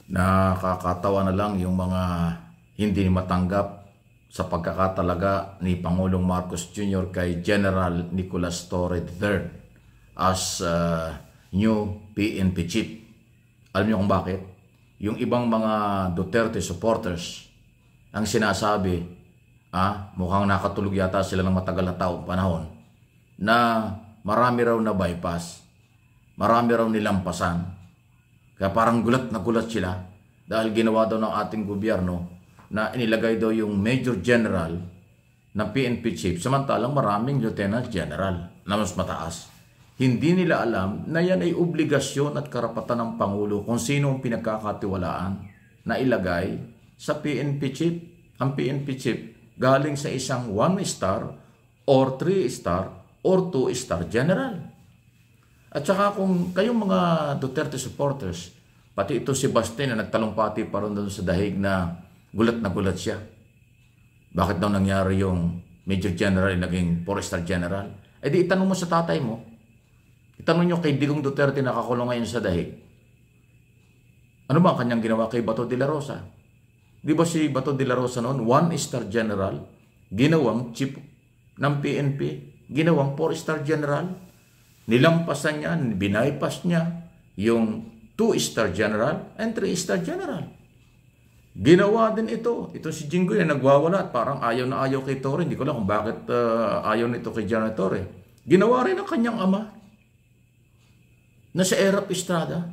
Nakakatawa na lang yung mga hindi matanggap sa pagkakatalaga ni Pangulong Marcos Jr. kay General Nicolas Torre III as new PNP chief. Alam niyo kung bakit? Yung ibang mga Duterte supporters ang sinasabi, mukhang nakatulog yata sila ng matagal na panahon, na marami raw na bypass, marami raw nilampasan. Kaya parang gulat na gulat sila dahil ginawa daw ng ating gobyerno na inilagay daw yung Major General ng PNP Chief samantalang maraming Lieutenant General na mas mataas. Hindi nila alam na yan ay obligasyon at karapatan ng Pangulo kung sino ang pinagkakatiwalaan na ilagay sa PNP Chief. Ang PNP Chief galing sa isang 1-star or 3-star or 2-star General. At saka kung kayong mga Duterte supporters, pati ito si Baste na nagtalumpati pa rin doon sa dahig na gulat siya. Bakit daw nangyari yung Major General naging 4-star General? Eh di itanong mo sa tatay mo. Itanong nyo kay Digong Duterte na nakakulong ngayon sa dahig. Ano ba ang kanyang ginawa kay Bato de la Rosa? Di ba si Bato de la Rosa noon, 1-star General, ginawang chief ng PNP, ginawang 4-star General? Nilampasan niya, binaypass niya yung 2-star General and 3-star General. Ginawa din ito. Ito si Jinggoy na nagwawala at parang ayaw na ayaw kay Torre. Hindi ko lang kung bakit ayaw nito kay General Torre. Ginawa rin ang kanyang ama na si Erap Estrada.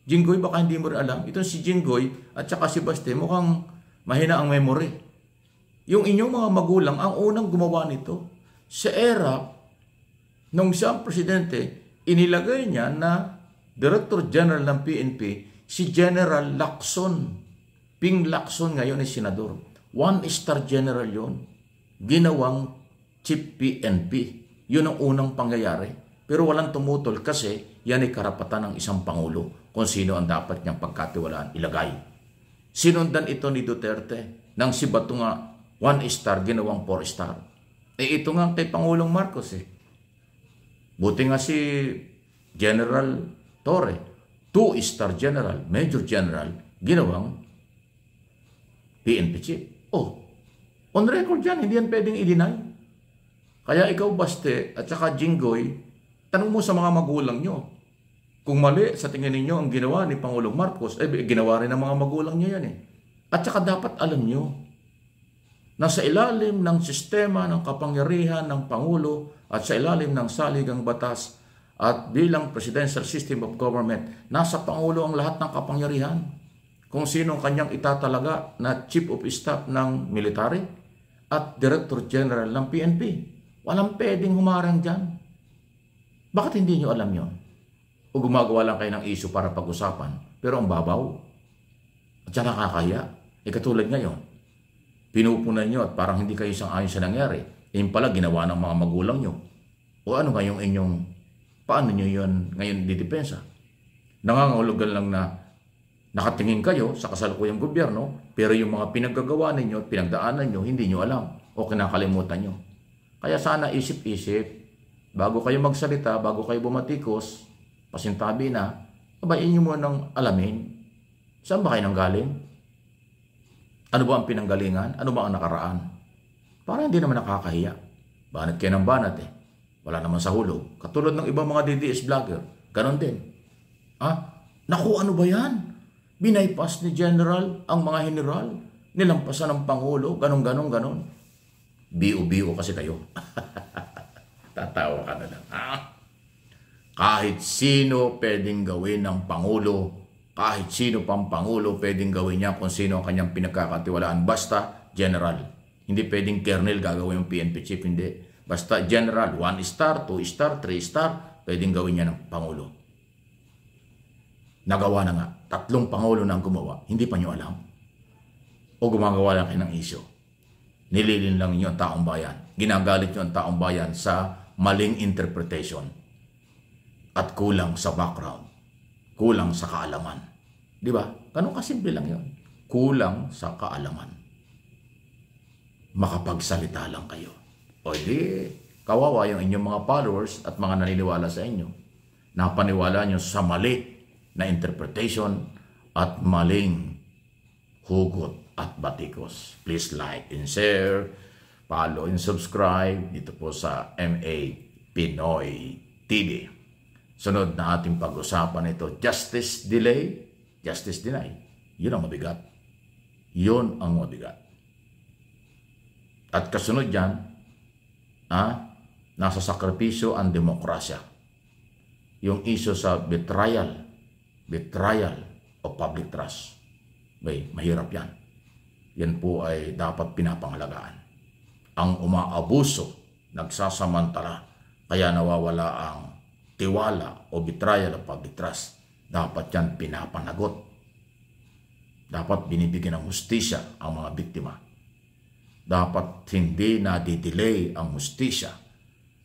Jinggoy, baka hindi mo rin alam. Ito si Jinggoy at saka si Baste mukhang mahina ang memory. Yung inyong mga magulang ang unang gumawa nito. Si Erap, nung siyang presidente, inilagay niya na Director General ng PNP, si General Lacson. Ping Lacson ngayon ay senador. 1-star General yon. Ginawang Chief PNP. Yun ang unang pangyayari. Pero walang tumutol kasi yan ay karapatan ng isang Pangulo kung sino ang dapat niyang pagkatiwalaan ilagay. Sinundan ito ni Duterte nang si Bato nga 1-star, ginawang 4-star. Eh ito nga kay Pangulong Marcos Buti nga si General Torre, 2-star General, Major General, ginawang PNP Chief. On record yan, hindi yan pwedeng i-deny. Kaya ikaw, Baste, at saka Jinggoy, tanong mo sa mga magulang nyo. Kung mali sa tingin ninyo ang ginawa ni Pangulong Marcos, ginawa rin ng mga magulang nyo yan At saka dapat alam nyo, na sa ilalim ng sistema ng kapangyarihan ng Pangulo at sa ilalim ng saligang batas at bilang presidential system of government, nasa Pangulo ang lahat ng kapangyarihan. Kung sino ang kanyang itatalaga na Chief of Staff ng Military at Director General ng PNP. Walang pwedeng humarang dyan. Bakit hindi nyo alam yon? O gumagawa lang kayo ng issue para pag-usapan, pero ang babaw. At siya nakakaya. Katulad ngayon, pinupunan nyo at parang hindi kayo sang-ayon sa nangyari. Yung pala ginawa ng mga magulang nyo. O ano nga yung inyong, paano nyo yun ngayon didepensa? Nangangahulugan lang na nakatingin kayo sa kasalukuyang gobyerno, pero yung mga pinaggagawa ninyo at pinagdaanan nyo, hindi nyo alam o kinakalimutan nyo. Kaya sana isip-isip, bago kayo magsalita, bago kayo bumatikos, pasintabi na, abayin nyo munang alamin, saan ba kayo nanggaling? Ano ba ang pinanggalingan? Ano ba ang nakaraan? Para hindi naman nakakahiya. Banat kayo ng banat Wala naman sa hulog. Katulad ng ibang mga DDS vlogger. Ganon din. Naku, ano ba yan? Binaypass ni General ang mga general. Nilampasan ng Pangulo. Ganon. Biu-biu kasi kayo. Tatawa ka na lang. Kahit sino pwedeng gawin ng Pangulo. Kahit sino pang Pangulo pwedeng gawin niya kung sino ang kanyang pinagkakatiwalaan. Basta General. Hindi pwedeng Colonel gagawin yung PNP Chief. Hindi. Basta General. 1-star, 2-star, 3-star. Pwedeng gawin niya ng Pangulo. Nagawa na nga. 3 Pangulo na ang gumawa. Hindi pa niyo alam. O gumagawa lang kayo ng issue. Nililin lang niyo ang taong bayan. Ginagalit niyo ang taong bayan sa maling interpretation. At kulang sa background. Kulang sa kaalaman. Di ba? Ganun kasimple lang yun. Kulang sa kaalaman. Makapagsalita lang kayo. O di, kawawa yung inyong mga followers at mga naniniwala sa inyo. Napaniwala nyo sa mali na interpretation at maling hugot at batikos. Please like and share, follow and subscribe dito po sa MA Pinoy TV. Sunod na ating pag-usapan ito, justice delay, justice deny. Yun ang mabigat. Yun ang mabigat. At kasunod yan, nasa sakripisyo ang demokrasya. Yung issue sa betrayal of public trust. Mahirap yan. Yan po ay dapat pinapangalagaan. Ang umaabuso, nagsasamantala, kaya nawawala ang tiwala o betrayal of public trust. Dapat yan pinapanagot. Dapat binibigyan ng hustisya ang mga biktima. Dapat hindi na-delay ang hustisya.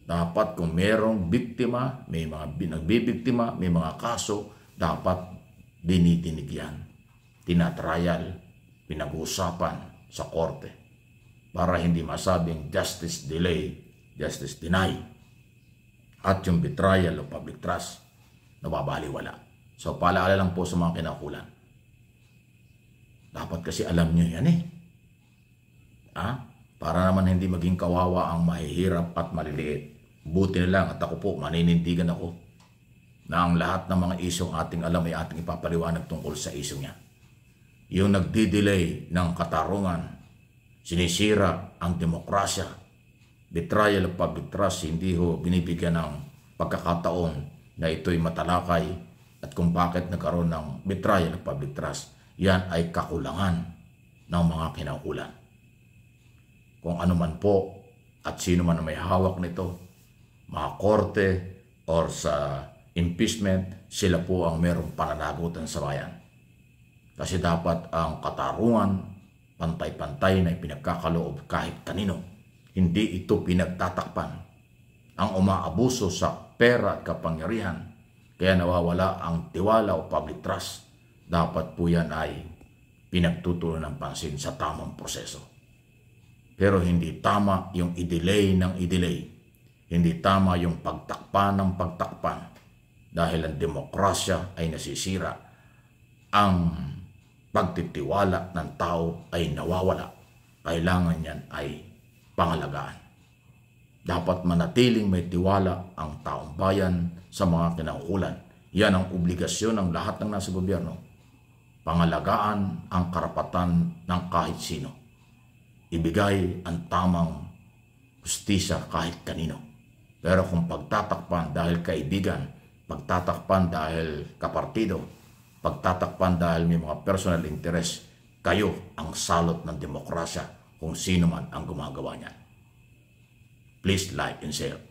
Dapat kung merong biktima, may mga nagbibiktima, may mga kaso, dapat dinidinig yan. Tinatrial, pinag-uusapan sa korte para hindi masabing justice delay, justice deny. At yung betrayal of public trust, nababaliwala. So paalala lang po sa mga kinaukulan. Dapat kasi alam nyo yan para naman hindi maging kawawa ang mahihirap at maliliit. Buti na lang at ako po, maninindigan ako na ang lahat ng mga isyong ating alam ay ating ipapaliwanag tungkol sa isyong yan. Yung nagdi-delay ng katarungan, sinisira ang demokrasya, betrayal of public trust, hindi ho binibigyan ng pagkakataon na ito'y matalakay at kung bakit nagkaroon ng betrayal of public trust, yan ay kakulangan ng mga kinaukulan. Kung ano man po at sino man may hawak nito, mga korte or sa impeachment, sila po ang merong pananagutan sa bayan. Kasi dapat ang katarungan, pantay-pantay na ipinagkakaloob kahit kanino. Hindi ito pinagtatakpan. Ang umaabuso sa pera at kapangyarihan, kaya nawawala ang tiwala o public trust, dapat po yan ay pinagtutunan ng pansin sa tamang proseso. Pero hindi tama yung i-delay ng i-delay. Hindi tama yung pagtakpan ng pagtakpan dahil ang demokrasya ay nasisira. Ang pagtitiwala ng tao ay nawawala. Kailangan yan ay pangalagaan. Dapat manatiling may tiwala ang taong bayan sa mga kinaukulan. Yan ang obligasyon ng lahat ng nasa gobyerno. Pangalagaan ang karapatan ng kahit sino. Ibigay ang tamang hustisya kahit kanino. Pero kung pagtatakpan dahil kaibigan, pagtatakpan dahil kapartido, pagtatakpan dahil may mga personal interest, kayo ang salot ng demokrasya kung sino man ang gumagawa niyan. Please like and share.